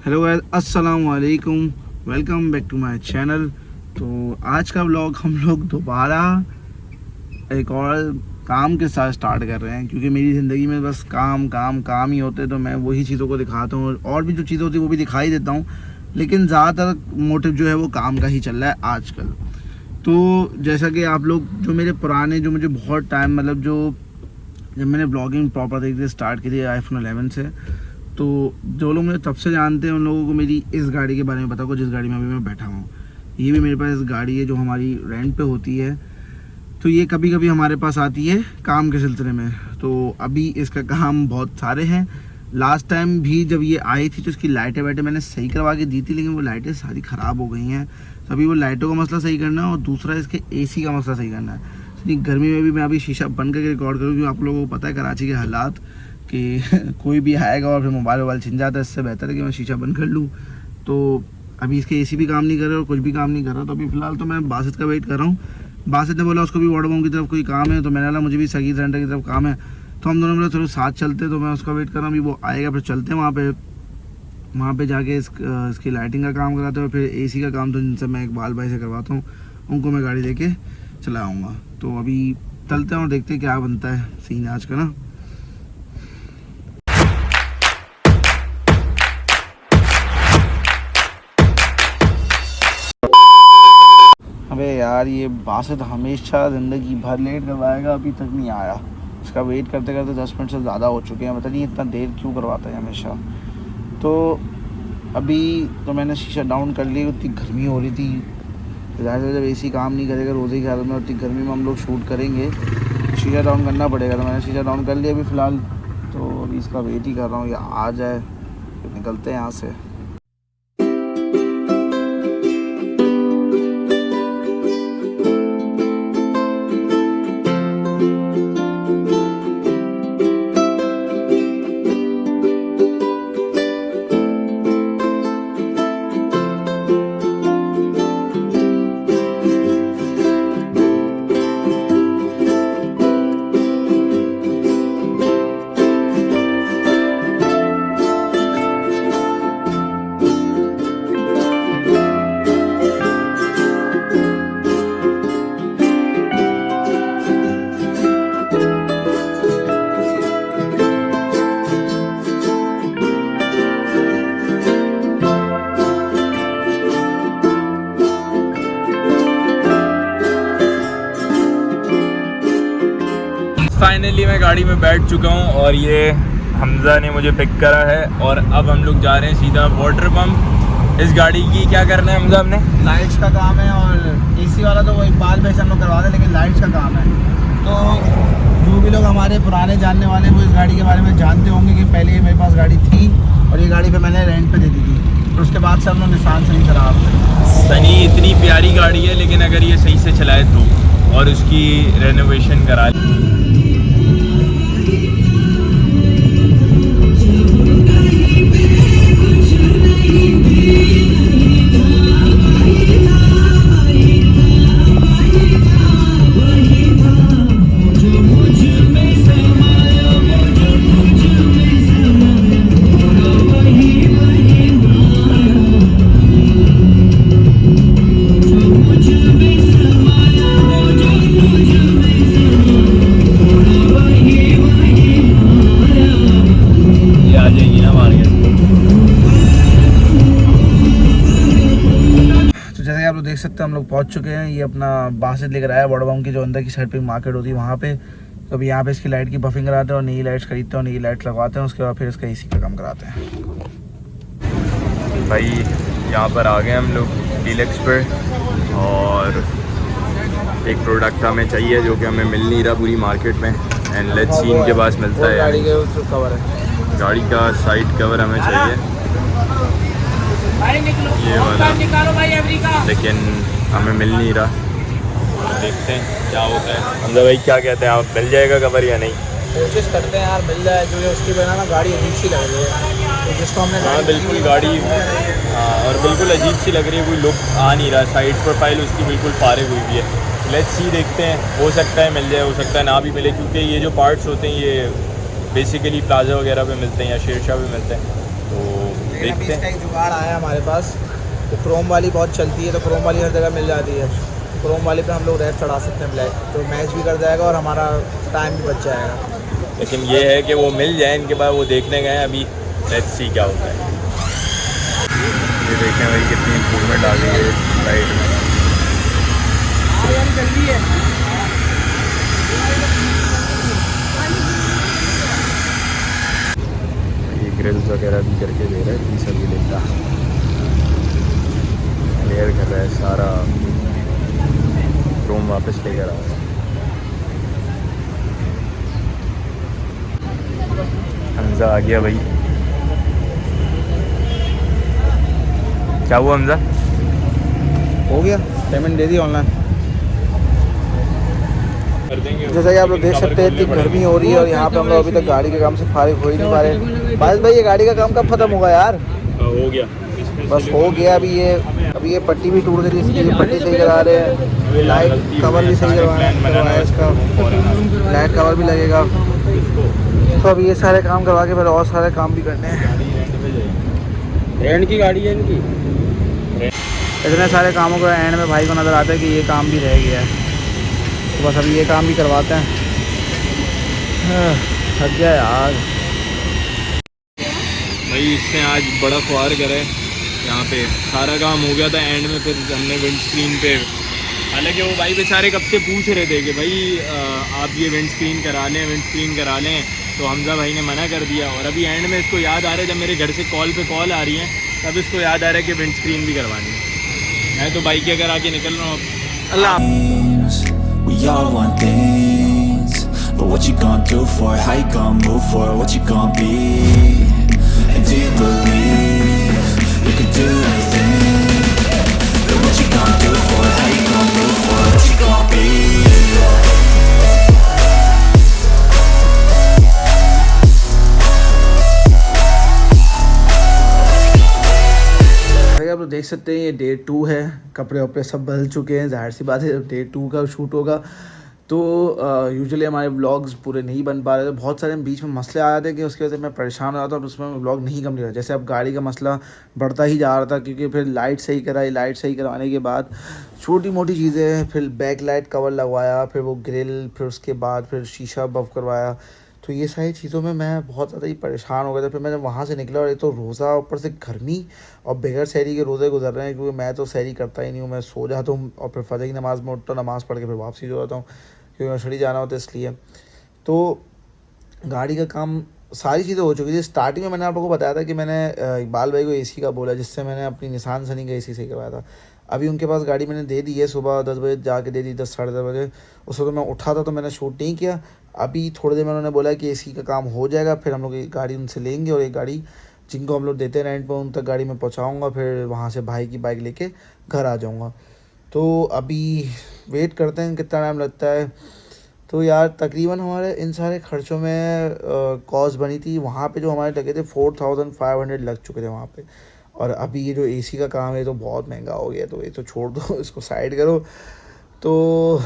Hello guys, अस्सलाम वालेकुम, welcome back to my channel. तो आज का व्लॉग हम लोग दोबारा एक और काम के साथ स्टार्ट कर रहे हैं, क्योंकि मेरी ज़िंदगी में बस काम काम काम ही होते, तो मैं वही चीज़ों को दिखाता हूँ और भी जो चीज़ें होती है वो भी दिखाई देता हूँ, लेकिन ज़्यादातर मोटिव जो है वो काम का ही चल रहा है आजकल। तो जैसा कि आप लोग जो मेरे पुराने, जो मुझे बहुत टाइम, मतलब जब मैंने ब्लॉगिंग प्रॉपर तरीके से स्टार्ट की थी iPhone 11 से, तो जो लोग मुझे तब से जानते हैं उन लोगों को मेरी इस गाड़ी के बारे में पता होगा, जिस गाड़ी में अभी मैं बैठा हूँ। ये भी मेरे पास गाड़ी है जो हमारी रेंट पे होती है, तो ये कभी कभी हमारे पास आती है काम के सिलसिले में। तो अभी इसका काम बहुत सारे हैं। लास्ट टाइम भी जब ये आई थी तो इसकी लाइटें वाइटें मैंने सही करवा के दी थी, लेकिन वो लाइटें सारी ख़राब हो गई हैं। तो अभी वो लाइटों का मसला सही करना है और दूसरा इसके AC का मसला सही करना है। इतनी गर्मी में भी मैं अभी शीशा बंद करके रिकॉर्ड करूँ, क्योंकि आप लोगों को पता है कराची के हालात कि कोई भी आएगा और फिर मोबाइल छिन जाता है। इससे बेहतर है कि मैं शीशा बंद कर लूँ। तो अभी इसके AC भी काम नहीं कर रहे और कुछ भी काम नहीं कर रहा। तो अभी फ़िलहाल तो मैं बासित का वेट कर रहा हूँ। बासित ने बोला उसको भी वाटर बम की तरफ कोई काम है, तो मैंने बोला मुझे भी सगीर सेंटर की तरफ काम है, तो हम दोनों बोले चलो साथ चलते। तो मैं उसका वेट कर रहा हूँ, अभी वो आएगा फिर चलते हैं वहाँ पे जाके इसकी लाइटिंग का काम कराते हैं, फिर AC का काम तो जिनसे मैं इकबाल भाई से करवाता हूँ उनको मैं गाड़ी लेके चला आऊँगा। तो अभी चलते हैं और देखते हैं क्या बनता है सीन आज का ना। अबे यार, ये बासित हमेशा ज़िंदगी भर लेट करवाएगा, अभी तक नहीं आया। इसका वेट करते करते 10 मिनट से ज़्यादा हो चुके हैं, पता नहीं इतना देर क्यों करवाता है हमेशा। तो अभी तो मैंने शीशा डाउन कर लिया, उतनी गर्मी हो रही थी। ज़ाहिर है जब AC काम नहीं करेगा रोज़े की हालत में, उतनी गर्मी में हम लोग शूट करेंगे, शीशा डाउन करना पड़ेगा। तो मैंने शीशा डाउन कर लिया अभी फ़िलहाल। तो अभी इसका वेट ही कर रहा हूँ, ये आ जाए फिर निकलते हैं यहाँ से। फाइनली मैं गाड़ी में बैठ चुका हूँ और ये हमज़ा ने मुझे पिक करा है और अब हम लोग जा रहे हैं सीधा वाटर पम्प। इस गाड़ी की क्या करना है हमज़ा? हमने लाइट्स का काम है और AC वाला तो वो इकबाल भाई से हम लोग करवा दें, लेकिन लाइट्स का काम है। तो जो भी लोग हमारे पुराने जानने वाले वो इस गाड़ी के बारे में जानते होंगे कि पहले ये मेरे पास गाड़ी थी और ये गाड़ी पे मैंने रेंट पे दे दी थी, और उसके बाद से हम लोग निशान से नहीं खराब। सनी इतनी प्यारी गाड़ी है, लेकिन अगर ये सही से चलाए तो, और उसकी रेनोवेशन करा देख सकते हैं हम लोग पहुंच चुके हैं। ये अपना बासित लेकर आया वाटर बम की जो अंदर की साइड पे मार्केट होती है वहाँ पे। तो अभी यहाँ पे इसकी लाइट की बफिंग कराते हैं और नई लाइट्स खरीदते हैं और नई लाइट्स लगवाते हैं, उसके बाद फिर इसका AC का काम कराते हैं। भाई यहाँ पर आ गए हम लोग डीलक्स पर, और एक प्रोडक्ट हमें चाहिए जो कि हमें मिल नहीं रहा पूरी मार्केट में, एंड लेट्स सी इनके पास मिलता है। गाड़ी का कवर है, गाड़ी का साइड कवर हमें चाहिए ये वाला, लेकिन हमें मिल नहीं रहा। देखते हैं क्या होता है। हमजा भाई क्या कहते हैं, आप मिल जाएगा कवर या नहीं? कोशिश करते हैं यार मिल जाए, क्योंकि उसकी बिना ना गाड़ी अजीब सी लग रही है, तो जिसको हमने हाँ बिल्कुल गाड़ी और बिल्कुल अजीब सी लग रही है, कोई लुक आ नहीं रहा। साइड प्रोफाइल उसकी बिल्कुल फारिग हुई भी है। लेट्स सी, देखते हैं, हो सकता है मिल जाए, हो सकता है ना भी मिले, क्योंकि ये जो पार्ट्स होते हैं ये बेसिकली प्लाजा वगैरह पे मिलते हैं या शेरशाह पे मिलते हैं। तो लेकिन अभी देखते इसका हैं। एक जुगाड़ आया हमारे पास। तो क्रोम वाली बहुत चलती है, तो क्रोम वाली हर जगह मिल जाती है। क्रोम वाली पे हम लोग रैप चढ़ा सकते हैं ब्लैक, तो मैच भी कर जाएगा और हमारा टाइम भी बच जाएगा। लेकिन ये है कि वो मिल जाए, इनके बाद वो देखने गए अभी, लेट्स सी क्या होता है। ये देखें भाई कितनी इम्प्रूवमेंट आ गई है लाइट में। ये ग्रिल्स वगैरह भी करके दे रहा है, पीस भी लेता क्लियर कर रहा है सारा, क्रोम वापस लेकर आ रहा है। हमजा आ गया भाई। क्या हुआ हमजा? हो गया, पेमेंट दे दी ऑनलाइन। कर देंगे। जैसा कि आप लोग देख सकते हैं, इतनी गर्मी हो रही है और यहाँ पे हम लोग अभी तक गाड़ी के काम से फारिग हो ही नहीं पा रहे। बारिश भाई, ये गाड़ी का काम कब खत्म होगा यार? हो गया, बस हो गया। अभी ये पट्टी भी टूट गई, इसकी पट्टी सही करा रहे हैं। ये लाइट कवर भी सही करवाना है, इसका लाइट कवर भी लगेगा। तो अभी ये सारे काम करवा के फिर और सारे काम भी करने हैं। रेंट की गाड़ी है इनकी। इतने सारे कामों को एंड में भाई को नज़र आता है कि ये काम भी रह गया है, तो बस अभी ये काम भी करवाते हैं। थक गया यार भाई, इसने आज बड़ा ख्वार करे। यहाँ पे सारा काम हो गया था, एंड में फिर हमने विंड स्क्रीन पे, हालांकि वो भाई बेचारे कब से पूछ रहे थे कि भाई आप ये विंड स्क्रीन करा लें, तो हमजा भाई ने मना कर दिया। और अभी एंड में इसको याद आ रहा है, जब मेरे घर से कॉल पे कॉल आ रही है, तब इसको याद आ रहा है कि विंड स्क्रीन भी करवानी है। मैं तो बाइक के अगर आके निकल रहा हूँ। अल्लाह। We all want things, but what you gonna do for it? How you gonna move for it? What you gonna be? And do you believe you can do anything? But what you gonna do for it? How you gonna move for it? What you gonna be? आप लोग देख सकते हैं, ये day 2 है। कपड़े वपड़े सब बदल चुके हैं, जाहिर सी बात है जब डे 2 का शूट होगा तो यूजुअली हमारे व्लॉग्स पूरे नहीं बन पा रहे थे। बहुत सारे बीच में मसले आ रहे थे कि उसकी वजह से मैं परेशान हो रहा था और उसमें व्लॉग नहीं कंप्लीट हुआ। जैसे अब गाड़ी का मसला बढ़ता ही जा रहा था, क्योंकि फिर लाइट सही करवाने के बाद छोटी मोटी चीज़ें, फिर बैक लाइट कवर लगवाया, फिर वो ग्रिल, फिर उसके बाद फिर शीशा बफ करवाया। तो ये सारी चीज़ों में मैं बहुत ज़्यादा ही परेशान हो गया था। फिर मैं जब वहाँ से निकला और एक तो रोज़ा, ऊपर से गर्मी और बगैर सहरी के रोज़े गुजर रहे हैं, क्योंकि मैं तो सहरी करता ही नहीं हूँ। मैं सो जाता हूँ और फिर फजर की नमाज़ में उठता हूँ, नमाज़ पढ़ के फिर वापसी हो जाता हूँ, क्योंकि मशहरी जाना होता है इसलिए। तो गाड़ी का काम सारी चीज़ें हो चुकी थी। स्टार्टिंग में मैंने आप लोगों को बताया था कि मैंने इकबाल भाई को एसी का बोला, जिससे मैंने अपनी निसान सनी का एसी सही करवाया था। अभी उनके पास गाड़ी मैंने दे दी है, सुबह 10 बजे जाके दे दी, 10 साढ़े 10 बजे। उस वक्त मैं उठा था तो मैंने शूट नहीं किया। अभी थोड़ी देर में उन्होंने बोला कि एसी का काम हो जाएगा, फिर हम लोग एक गाड़ी उनसे लेंगे और एक गाड़ी जिनको हम लोग देते हैं रेंट पर, उन तक गाड़ी में पहुँचाऊँगा, फिर वहाँ से भाई की बाइक लेके घर आ जाऊँगा। तो अभी वेट करते हैं कितना टाइम लगता है। तो यार तकरीबन हमारे इन सारे ख़र्चों में कॉस्ट बनी थी, वहाँ पे जो हमारे लगे थे 4500 लग चुके थे वहाँ पे। और अभी ये जो एसी का काम है तो बहुत महंगा हो गया, तो ये तो छोड़ दो, इसको साइड करो। तो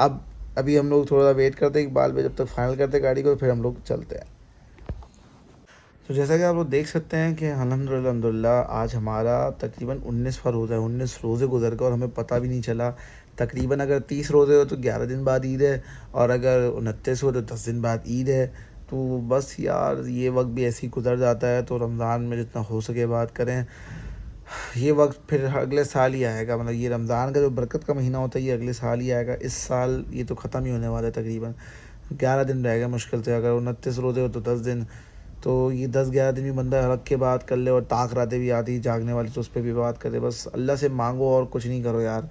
अब अभी हम लोग थोड़ा वेट करते हैं इकबाल भाई जब तक फाइनल करते गाड़ी को, फिर हम लोग चलते हैं। तो जैसा कि आप लोग देख सकते हैं कि अल्हम्दुलिल्लाह आज हमारा तकरीबन 19वां रोज़ा है। 19 रोज़े गुजर गए और हमें पता भी नहीं चला। तकरीबन अगर 30 रोज़े हो तो 11 दिन बाद ईद है, और अगर 29 हो तो 10 दिन बाद ईद है। तो बस यार ये वक्त भी ऐसे ही गुजर जाता है। तो रमज़ान में जितना हो सके बात करें। ये वक्त फिर अगले साल ही आएगा, मतलब ये रमज़ान का जो बरकत का महीना होता है ये अगले साल ही आएगा। इस साल ये तो ख़त्म ही होने वाला है, तकरीबन 11 दिन रह गए मुश्किल से। अगर 29 रोज़े हो तो 10 दिन, तो ये 10-11 दिन भी बंदा रख के बात कर ले। और ताक रातें भी आती जागने वाली, तो उस पर भी बात करे। बस अल्लाह से मांगो और कुछ नहीं करो यार,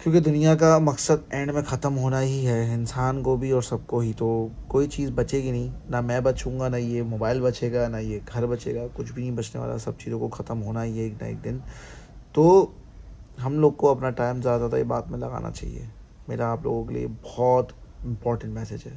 क्योंकि दुनिया का मकसद एंड में ख़त्म होना ही है, इंसान को भी और सबको ही। तो कोई चीज़ बचेगी नहीं, ना मैं बचूँगा, ना ये मोबाइल बचेगा, ना ये घर बचेगा, कुछ भी नहीं बचने वाला। सब चीज़ों को ख़त्म होना ही है एक ना एक दिन। तो हम लोग को अपना टाइम ज़्यादा ज़्यादा बात में लगाना चाहिए। मेरा आप लोगों के लिए बहुत इम्पोर्टेंट मैसेज है।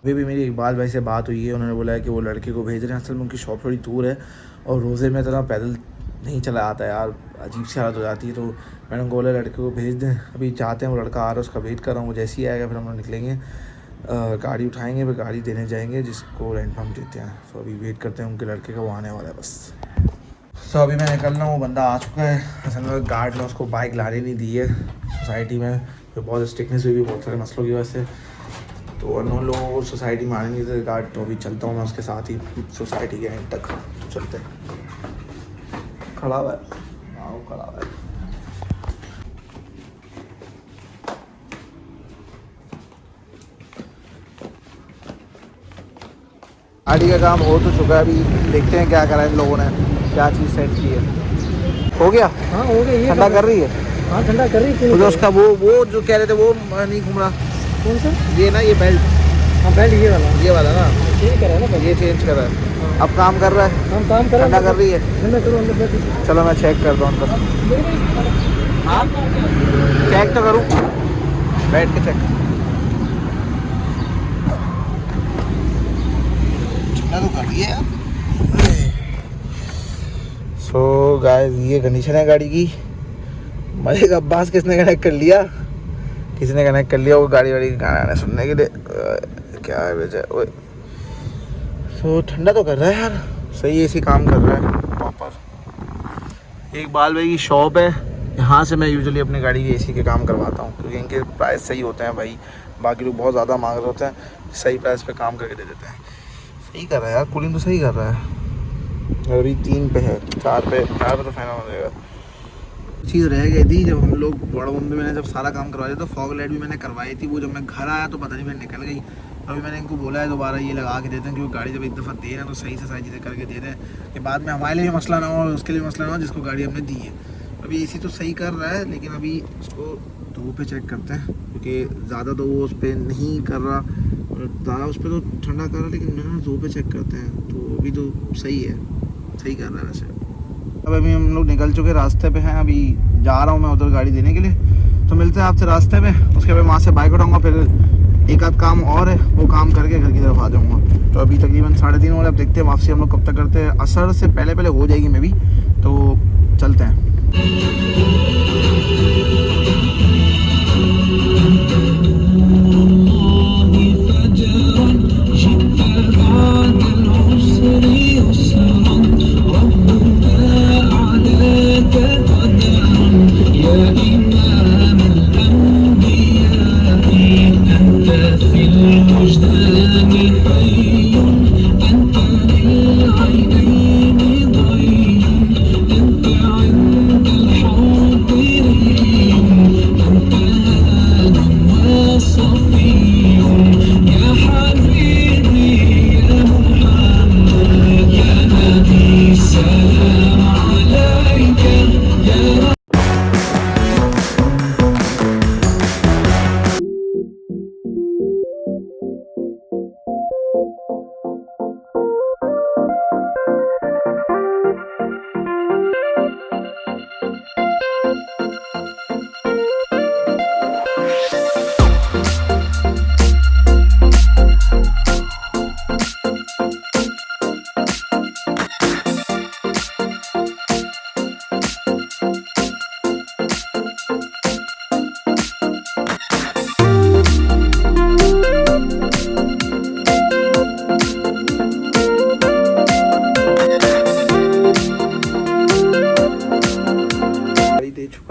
अभी भी मेरी इकबाल भाई से बात हुई है, उन्होंने बोला है कि वो लड़के को भेज रहे हैं। असल में उनकी शॉप थोड़ी दूर है और रोज़े में इतना पैदल नहीं चला आता है यार, अजीब सी हालत हो जाती है। तो मैंने उनको बोला लड़के को भेज दें। अभी चाहते हैं वो लड़का आ रहा है, उसका वेट कर रहा हूँ, वो जैसे ही आएगा फिर हम लोग निकलेंगे। गाड़ी उठाएंगे, फिर गाड़ी देने जाएंगे जिसको रेंट पर हम देते हैं। तो अभी वेट करते हैं उनके लड़के का, वो आने वाला है बस। तो अभी मैं निकल रहा हूँ, वो बंदा आ चुका है। असल में गार्ड ने उसको बाइक लाने नहीं दी है सोसाइटी में, फिर बहुत स्ट्रिक्टनेस हुई बहुत सारे मसलों की वजह से। तो अननोन लोगों को सोसाइटी में आने नहीं देते गार्ड। तो अभी चलता हूँ मैं उसके साथ ही सोसाइटी के एंड तक। चलते हैं। खड़ा हुआ है, हाँ वो खड़ा हुआ है। गाड़ी का काम हो तो चुका है, अभी देखते हैं क्या करा इन लोगों ने, क्या चीज़ सेट की है। हो गया? हाँ हो गया। ये ठंडा कर रही है? हाँ ठंडा कर रही है। मुझे उसका वो जो कह रहे थे वो नहीं घूम रहा। कौन सा? ये ना, ये बेल्ट, हाँ बेल्ट ये वाला ना, चेंज करा है ना। ये चेंज कर रहा है। अब काम कर रहा है, हम काम कर ठंडा कर रही है। ठंडा करो अंदर बैठ। चलो मैं चेक करता हूँ अंदर। हाँ चेक तो करूँ, बैठ के चेक। तो कर रही है यार। सो गाइस ये कंडीशन है गाड़ी की। मलिक अब्बास किसने कनेक्ट कर लिया, किसी ने कनेक्ट कर लिया वो गाड़ी वाड़ी गाना सुनने के लिए। क्या है वजह? सो ठंडा तो कर रहा है यार, सही एसी काम कर रहा है प्रॉपर। एक बाल भाई की शॉप है, यहाँ से मैं यूजुअली अपनी गाड़ी की एसी के काम करवाता हूँ, क्योंकि इनके प्राइस सही होते हैं भाई। बाकी लोग बहुत ज़्यादा मांग रहे होते हैं, सही प्राइस पे काम करके दे देते हैं। सही कर रहा है यार, कूलिंग तो सही कर रहा है। अभी 3 पे है, 4 पे तो फाइनल हो जाएगा। चीज़ रह गई थी जब हम लोग बड़ा बम्बे मैंने जब सारा काम करवाया तो फॉग लाइट भी मैंने करवाई थी। वो जब मैं घर आया तो पता नहीं मैं निकल गई। अभी मैंने इनको बोला है दोबारा ये लगा के देते हैं, क्योंकि गाड़ी जब एक दफ़ा दे रहे हैं तो सही से सारी चीज़ें करके दे दें कि बाद में हमारे लिए भी मसला ना हो और उसके लिए मसला ना हो जिसको गाड़ी हमने दी है। अभी एसी तो सही कर रहा है, लेकिन अभी उसको धूप पे चेक करते हैं, क्योंकि ज़्यादा तो वो उस पर नहीं कर रहा और ज़्यादा उस पर तो ठंडा कर रहा है, लेकिन मैंने धूप पे चेक करते हैं तो अभी तो सही है, सही कर रहा है वैसे। अब अभी हम लोग निकल चुके रास्ते पे हैं, अभी जा रहा हूँ मैं उधर गाड़ी देने के लिए। तो मिलते हैं आपसे रास्ते में, उसके बाद वहाँ से बाइक उठाऊँगा, फिर एक आध काम और है वो काम करके घर की तरफ आ जाऊँगा। तो अभी तकरीबन 3:30 हो रहे, अब देखते हैं वापसी हम लोग कब तक करते हैं। असर से पहले हो जाएगी मे भी, तो चलते हैं।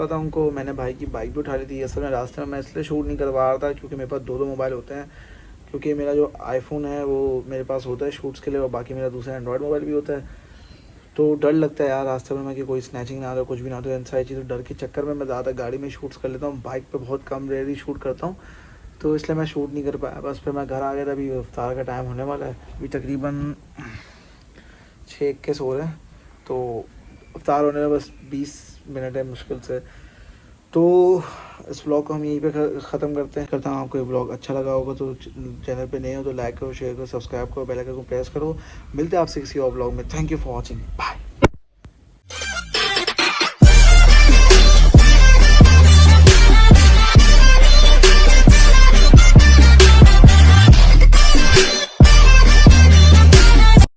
था उनको, मैंने भाई की बाइक भी उठा ली थी। असल में रास्ते में मैं इसलिए शूट नहीं करवा रहा था क्योंकि मेरे पास 2 मोबाइल होते हैं, क्योंकि मेरा जो आईफोन है वो मेरे पास होता है शूट्स के लिए और बाकी मेरा दूसरा एंड्रॉयड मोबाइल भी होता है। तो डर लगता है यार रास्ते में कि कोई स्नैचिंग ना हो, कुछ भी ना हो। इन सारी चीज़ों डर के चक्कर में मैं ज़्यादा गाड़ी में शूट्स कर लेता हूँ, बाइक पे बहुत कम रेयरली शूट करता हूँ, तो इसलिए मैं शूट नहीं कर पाया। बस फिर मैं घर आ गया था। अभी इफ्तार का टाइम होने वाला है, अभी तकरीबन 6:21 हो रहे हैं, तो इफ्तार होने में बस 20 मिनट है मुश्किल से। तो इस व्लॉग को हम यहीं पे ख़त्म करते हैं। करता हूँ आपको ये व्लॉग अच्छा लगा होगा तो चैनल पे नए हो तो लाइक करो, शेयर करो, सब्सक्राइब करो, बेल आइकन को प्रेस करो। मिलते हैं आपसे किसी और व्लॉग में। Thank you for watching, bye.